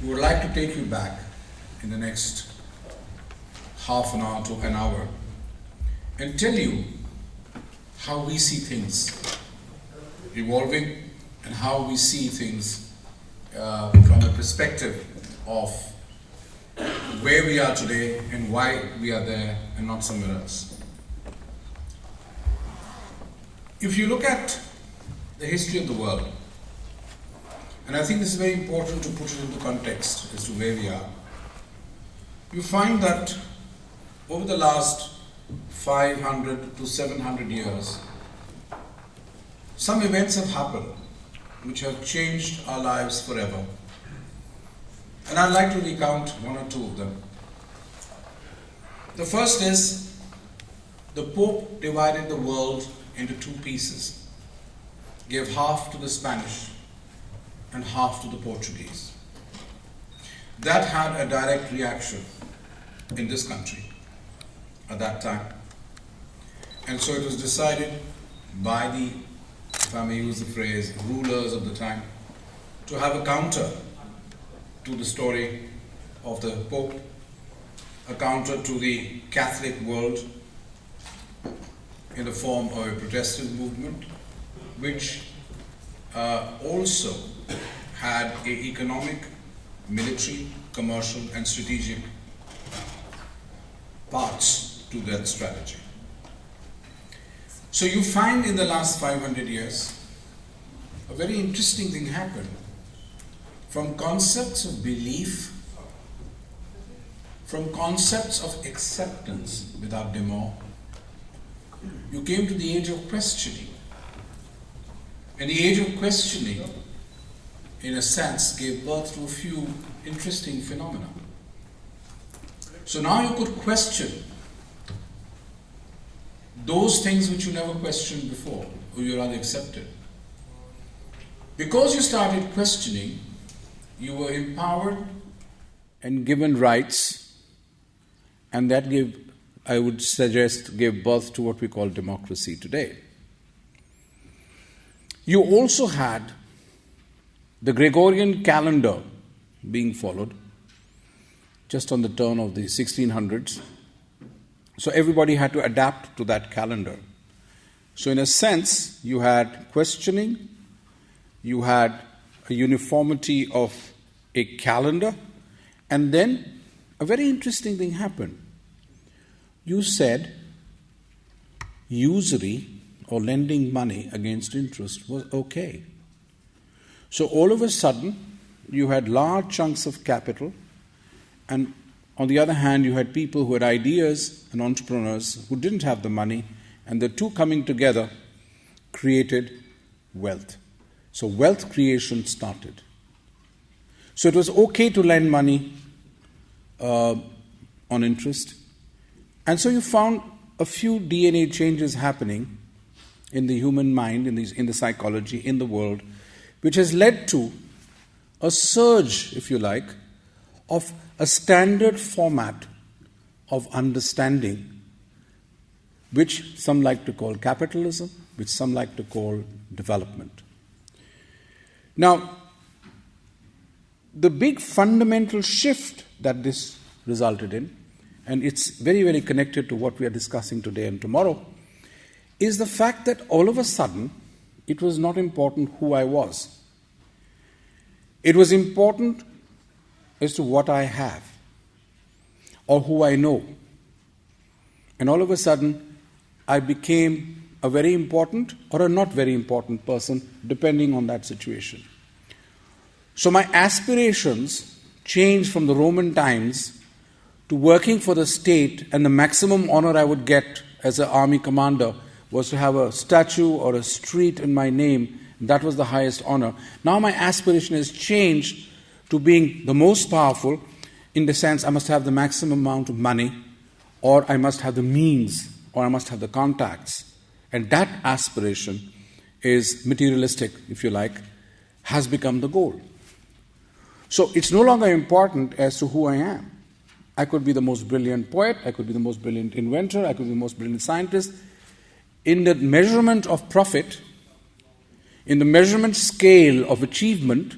We would like to take you back in the next half an hour to an hour and tell you how we see things evolving and how we see things from a perspective of where we are today and why we are there and not somewhere else. If you look at the history of the world, and I think this is very important to put it into context as to where we are, you find that over the last 500 to 700 years, some events have happened which have changed our lives forever. And I'd like to recount one or two of them. The first is the Pope divided the world into two pieces, gave half to the Spanish and half to the Portuguese. That had a direct reaction in this country at that time. And so it was decided by the, if I may use the phrase, rulers of the time, to have a counter to the story of the Pope, a counter to the Catholic world in the form of a Protestant movement, which also had an economic, military, commercial and strategic parts to that strategy. So you find in the last 500 years, a very interesting thing happened. From concepts of belief, from concepts of acceptance without demur, you came to the age of questioning. And the age of questioning, in a sense, gave birth to a few interesting phenomena. So now you could question those things which you never questioned before, or you rather accepted. Because you started questioning, you were empowered and given rights, and that gave, I would suggest, gave birth to what we call democracy today. You also had the Gregorian calendar being followed just on the turn of the 1600s. So everybody had to adapt to that calendar. So in a sense, you had questioning, you had a uniformity of a calendar, and then a very interesting thing happened. You said usury or lending money against interest was okay. So all of a sudden, you had large chunks of capital, and on the other hand, you had people who had ideas and entrepreneurs who didn't have the money, and the two coming together created wealth. So wealth creation started. So it was okay to lend money on interest. And so you found a few DNA changes happening in the human mind, in the psychology, in the world, which has led to a surge, if you like, of a standard format of understanding, which some like to call capitalism, which some like to call development. Now, the big fundamental shift that this resulted in, and it's very, very connected to what we are discussing today and tomorrow, is the fact that all of a sudden, it was not important who I was. It was important as to what I have or who I know. And all of a sudden, I became a very important or a not very important person, depending on that situation. So my aspirations changed from the Roman times to working for the state, and the maximum honor I would get as an army commander was to have a statue or a street in my name. That was the highest honor. Now my aspiration has changed to being the most powerful, in the sense I must have the maximum amount of money, or I must have the means, or I must have the contacts. And that aspiration is materialistic, if you like, has become the goal. So it's no longer important as to who I am. I could be the most brilliant poet, I could be the most brilliant inventor, I could be the most brilliant scientist. In the measurement of profit, in the measurement scale of achievement,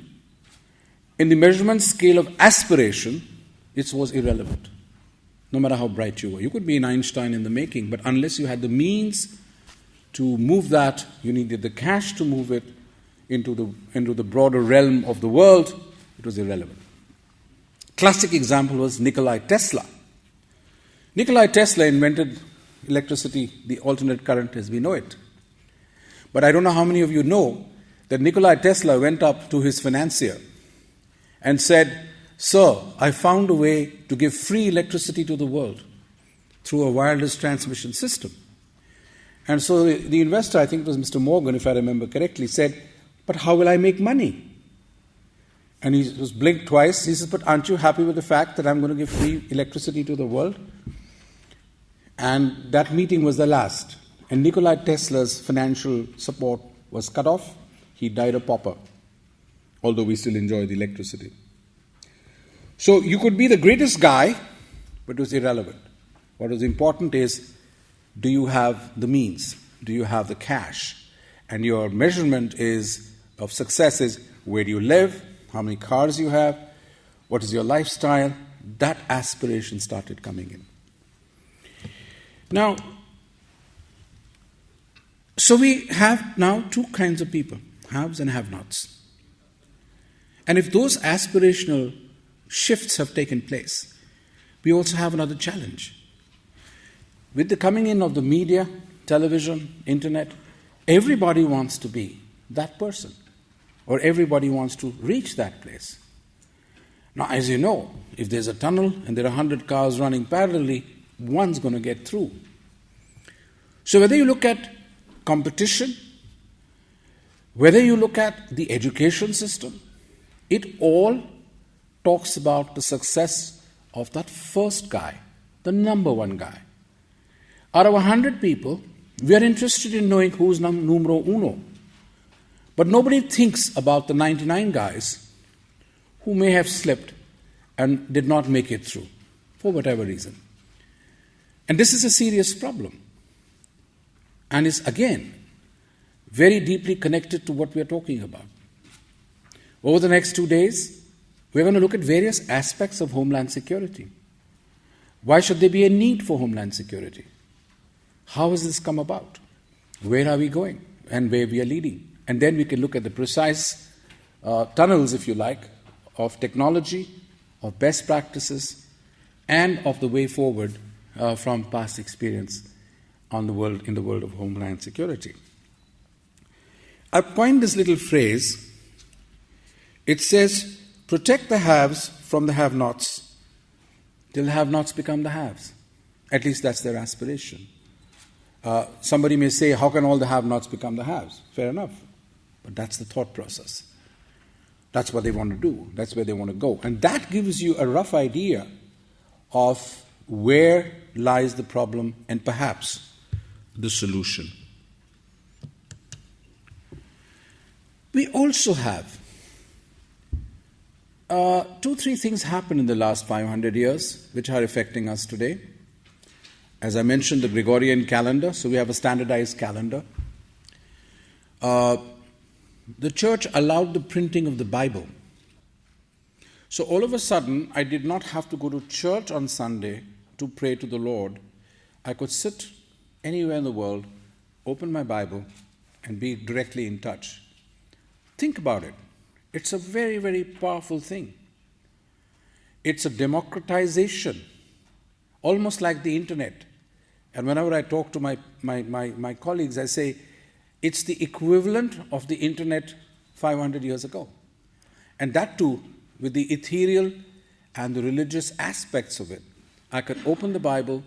in the measurement scale of aspiration, it was irrelevant, no matter how bright you were. You could be an Einstein in the making, but unless you had the means to move that, you needed the cash to move it into the broader realm of the world, it was irrelevant. Classic example was Nikola Tesla. Nikola Tesla invented electricity, the alternate current as we know it. But I don't know how many of you know that Nikola Tesla went up to his financier and said, "Sir, I found a way to give free electricity to the world through a wireless transmission system." And so the investor, I think it was Mr. Morgan, if I remember correctly, said, "But how will I make money?" And he was blinked twice. He says, "But aren't you happy with the fact that I'm going to give free electricity to the world?" And that meeting was the last. And Nikola Tesla's financial support was cut off. He died a pauper, although we still enjoy the electricity. So you could be the greatest guy, but it was irrelevant. What was important is, do you have the means? Do you have the cash? And your measurement of success is, where do you live? How many cars you have? What is your lifestyle? That aspiration started coming in. Now, so we have now two kinds of people, haves and have-nots. And if those aspirational shifts have taken place, we also have another challenge. With the coming in of the media, television, internet, everybody wants to be that person, or everybody wants to reach that place. Now, as you know, if there's a tunnel and there are 100 cars running parallelly, one's going to get through. So whether you look at competition, whether you look at the education system, it all talks about the success of that first guy, the number one guy. Out of 100 people, we are interested in knowing who's numero uno. But nobody thinks about the 99 guys who may have slipped and did not make it through, for whatever reason. And this is a serious problem. And is, again, very deeply connected to what we are talking about. Over the next 2 days, we're going to look at various aspects of homeland security. Why should there be a need for homeland security? How has this come about? Where are we going? And where we are leading? And then we can look at the precise tunnels, if you like, of technology, of best practices, and of the way forward from past experience in the world of homeland security. I coined this little phrase. It says, protect the haves from the have-nots till the have-nots become the haves. At least that's their aspiration. Somebody may say, how can all the have-nots become the haves? Fair enough. But that's the thought process. That's what they want to do. That's where they want to go. And that gives you a rough idea of where lies the problem and perhaps the solution. We also have 2-3 things happened in the last 500 years which are affecting us today. As I mentioned, the Gregorian calendar, so we have a standardized calendar. The church allowed the printing of the Bible. So all of a sudden, I did not have to go to church on Sunday to pray to the Lord. I could sit anywhere in the world, open my Bible, and be directly in touch. Think about it. It's a very, very powerful thing. It's a democratization, almost like the internet. And whenever I talk to my colleagues, I say, it's the equivalent of the internet 500 years ago. And that too, with the ethereal and the religious aspects of it. I could open the Bible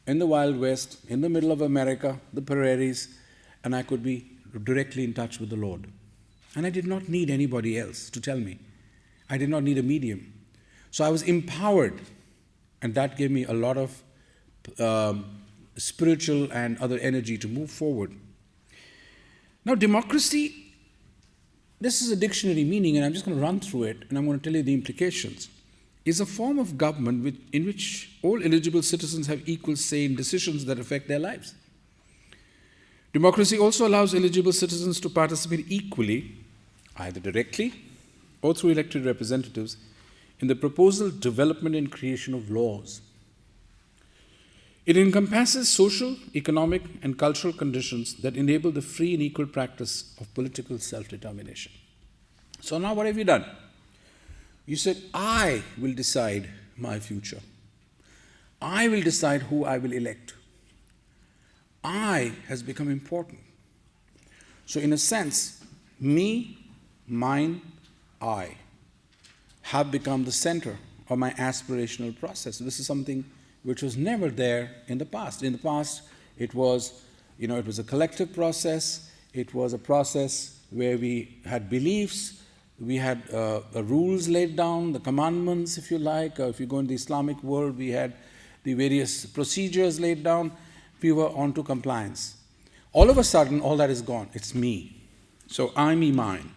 in the Wild West, in the middle of America, the prairies, and I could be directly in touch with the Lord. And I did not need anybody else to tell me. I did not need a medium. So I was empowered, and that gave me a lot of spiritual and other energy to move forward. Now, democracy, this is a dictionary meaning, and I'm just going to run through it, and I'm going to tell you the implications, is a form of government in which all eligible citizens have equal say in decisions that affect their lives. Democracy also allows eligible citizens to participate equally, either directly or through elected representatives, in the proposal, development, and creation of laws. It encompasses social, economic, and cultural conditions that enable the free and equal practice of political self-determination. So now what have you done? You said, I will decide my future. I will decide who I will elect. I has become important. So in a sense, me, mine, I have become the center of my aspirational process. This is something which was never there in the past. In the past, it was a collective process. It was a process where we had beliefs, we had rules laid down, the commandments, if you like. If you go in the Islamic world, we had the various procedures laid down. We were on to compliance. All of a sudden, all that is gone. It's me. So I, me, mine.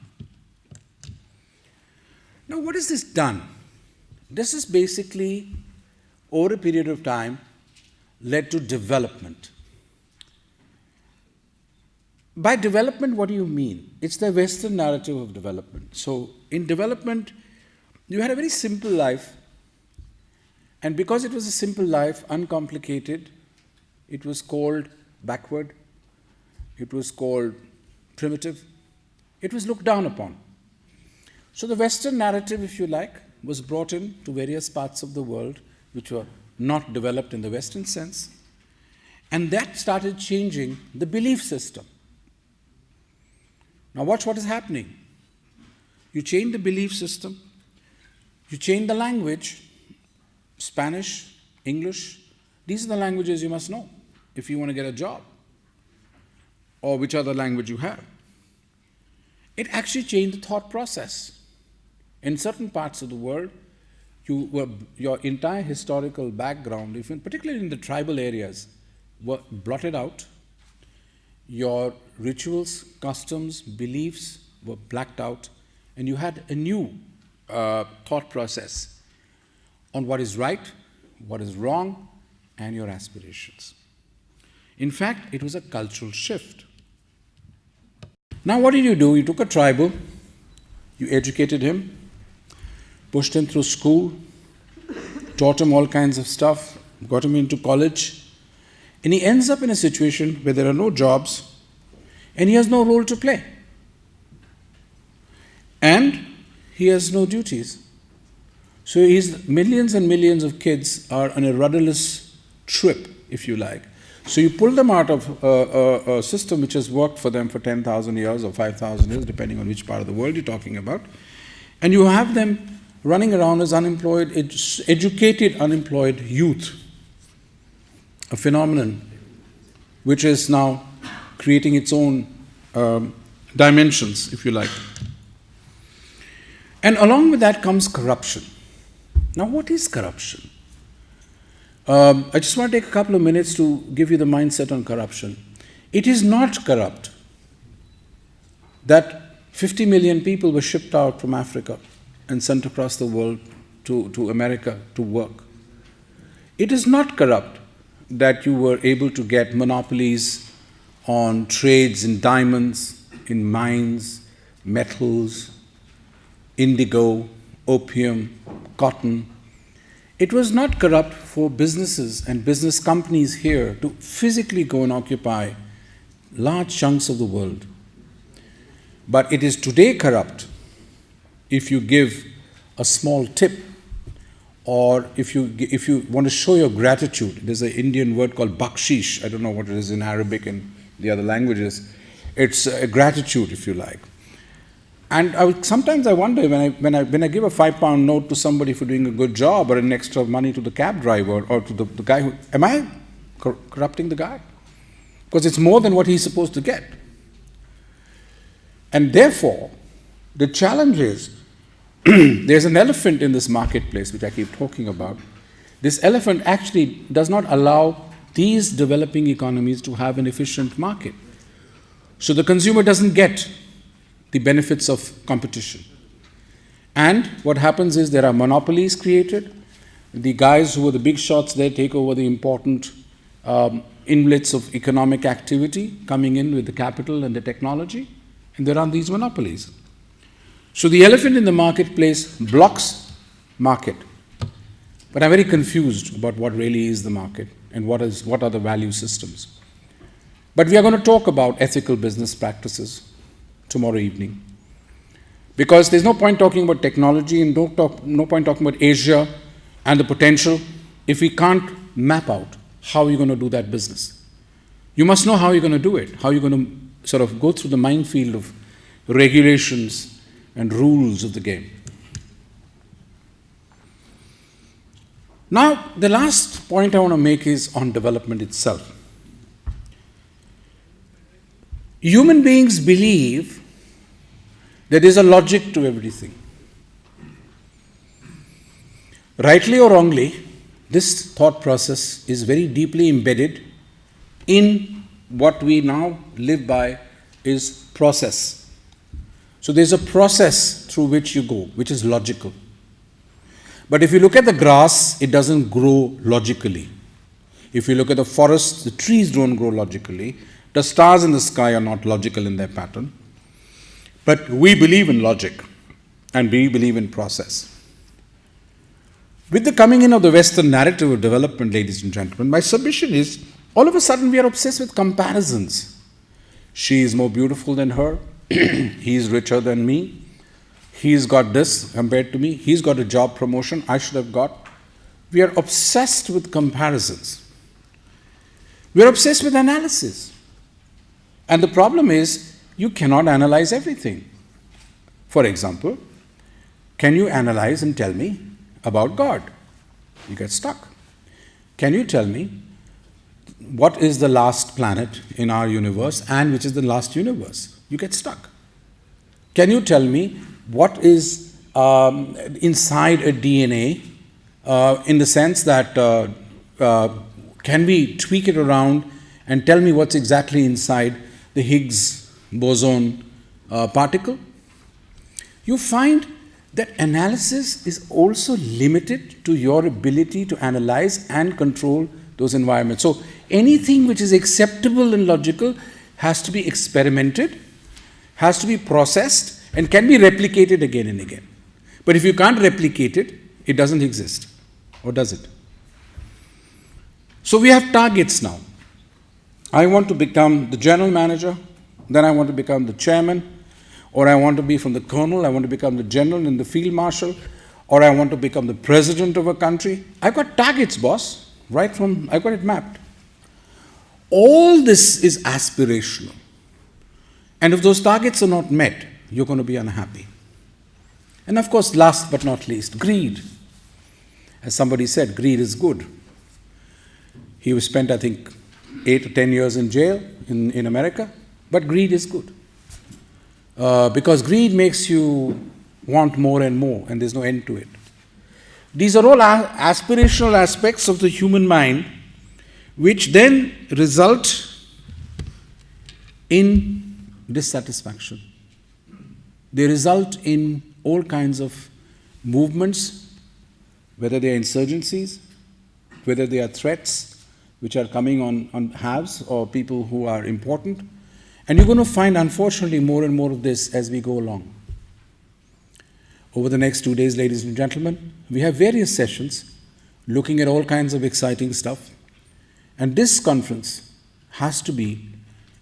Now, what has this done? This is basically, over a period of time, led to development. By development, what do you mean? It's the Western narrative of development. So in development, you had a very simple life, and because it was a simple life, uncomplicated, it was called backward, it was called primitive, it was looked down upon. So the Western narrative, if you like, was brought in to various parts of the world which were not developed in the Western sense, and that started changing the belief system. Now watch what is happening. You change the belief system, you change the language, Spanish, English, these are the languages you must know if you want to get a job, or which other language you have. It actually changed the thought process. In certain parts of the world, your entire historical background, particularly in the tribal areas, were blotted out. Your rituals, customs, beliefs were blacked out, and you had a new thought process on what is right, what is wrong, and your aspirations. In fact, it was a cultural shift. Now, what did you do? You took a tribal, you educated him, pushed him through school, taught him all kinds of stuff, got him into college, and he ends up in a situation where there are no jobs and he has no role to play. And he has no duties. So millions and millions of kids are on a rudderless trip, if you like. So you pull them out of a system which has worked for them for 10,000 years or 5,000 years, depending on which part of the world you're talking about, and you have them running around as unemployed, educated unemployed youth, a phenomenon which is now creating its own dimensions, if you like. And along with that comes corruption. Now, what is corruption? I just want to take a couple of minutes to give you the mindset on corruption. It is not corrupt that 50 million people were shipped out from Africa and sent across the world to America to work. It is not corrupt that you were able to get monopolies on trades in diamonds, in mines, metals, indigo, opium, cotton. It was not corrupt for businesses and business companies here to physically go and occupy large chunks of the world. But it is today corrupt if you give a small tip, or if you want to show your gratitude. There's an Indian word called bakshish. I don't know what it is in Arabic and the other languages. It's a gratitude, if you like. And sometimes I wonder when I give a £5 note to somebody for doing a good job, or an extra money to the cab driver, or to the guy who, am I corrupting the guy? Because it's more than what he's supposed to get. And therefore, the challenge is, there's an elephant in this marketplace which I keep talking about. This elephant actually does not allow these developing economies to have an efficient market. So the consumer doesn't get the benefits of competition. And what happens is there are monopolies created. The guys who are the big shots there take over the important inlets of economic activity, coming in with the capital and the technology, and there are these monopolies. So the elephant in the marketplace blocks market. But I'm very confused about what really is the market and what are the value systems. But we are going to talk about ethical business practices tomorrow evening. Because there's no point talking about technology and no point talking about Asia and the potential if we can't map out how you're going to do that business. You must know how you're going to do it, how you're going to sort of go through the minefield of regulations and rules of the game. Now, the last point I want to make is on development itself. Human beings believe that there's a logic to everything. Rightly or wrongly, this thought process is very deeply embedded in what we now live by is process. So there's a process through which you go, which is logical. But if you look at the grass, it doesn't grow logically. If you look at the forest, the trees don't grow logically. The stars in the sky are not logical in their pattern. But we believe in logic and we believe in process. With the coming in of the Western narrative of development, ladies and gentlemen, my submission is all of a sudden we are obsessed with comparisons. She is more beautiful than her. He is richer than me. He's got this compared to me. He's got a job promotion I should have got. We are obsessed with comparisons. We are obsessed with analysis. And the problem is, you cannot analyze everything. For example, can you analyze and tell me about God? You get stuck. Can you tell me what is the last planet in our universe and which is the last universe? You get stuck. Can you tell me what is inside a DNA in the sense that can we tweak it around and tell me what's exactly inside the Higgs boson particle? You find that analysis is also limited to your ability to analyze and control those environments. So anything which is acceptable and logical has to be experimented, has to be processed, and can be replicated again and again. But if you can't replicate it, it doesn't exist. Or does it? So we have targets now. I want to become the general manager, then I want to become the chairman, or I want to be from the colonel, I want to become the general and the field marshal, or I want to become the president of a country. I've got targets, boss, I've got it mapped. All this is aspirational. And if those targets are not met, you're going to be unhappy. And of course, last but not least, greed. As somebody said, greed is good. He was spent, I think, 8 or 10 years in jail in America, but greed is good. Because greed makes you want more and more, and there's no end to it. These are all aspirational aspects of the human mind, which then result in dissatisfaction. They result in all kinds of movements, whether they are insurgencies, whether they are threats which are coming on haves or people who are important. And you're going to find, unfortunately, more and more of this as we go along. Over the next 2 days, ladies and gentlemen, we have various sessions looking at all kinds of exciting stuff. And this conference has to be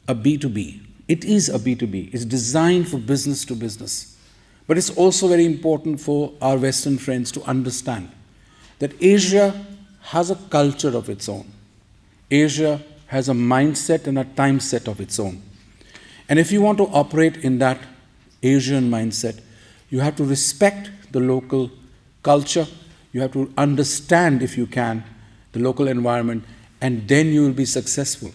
a B2B. It is a B2B. It's designed for business to business. But it's also very important for our Western friends to understand that Asia has a culture of its own. Asia has a mindset and a time set of its own. And if you want to operate in that Asian mindset, you have to respect the local culture. You have to understand, if you can, the local environment, and then you will be successful.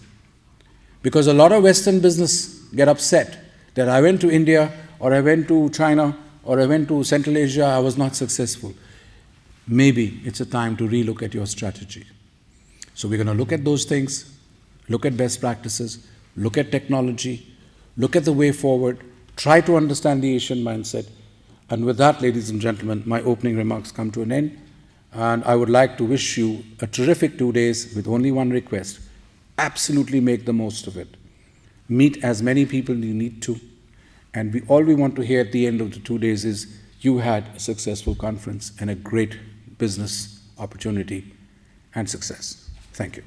Because a lot of Western business get upset that I went to India, or I went to China, or I went to Central Asia, I was not successful. Maybe it's a time to relook at your strategy. So we're going to look at those things, look at best practices, look at technology, look at the way forward, try to understand the Asian mindset. And with that, ladies and gentlemen, my opening remarks come to an end. And I would like to wish you a terrific 2 days with only one request. Absolutely make the most of it. Meet as many people you need to. And all we want to hear at the end of the 2 days is you had a successful conference and a great business opportunity and success. Thank you.